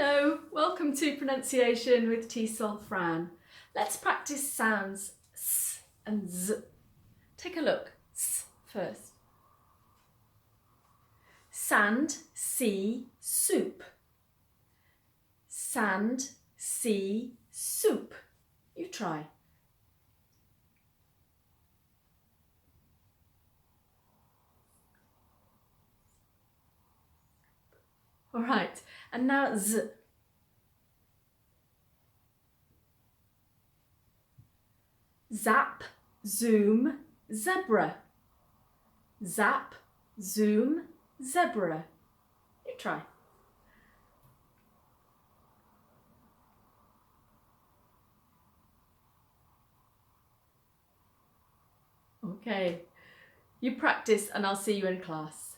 Hello, welcome to Pronunciation with TESOL Fran. Let's practice sounds S and Z. Take a look. S first. Sand, sea, soup. Sand, sea, soup. You try. All right, and now Z. Zap, zoom, zebra. Zap, zoom, zebra. You try. Okay, you practice and I'll see you in class.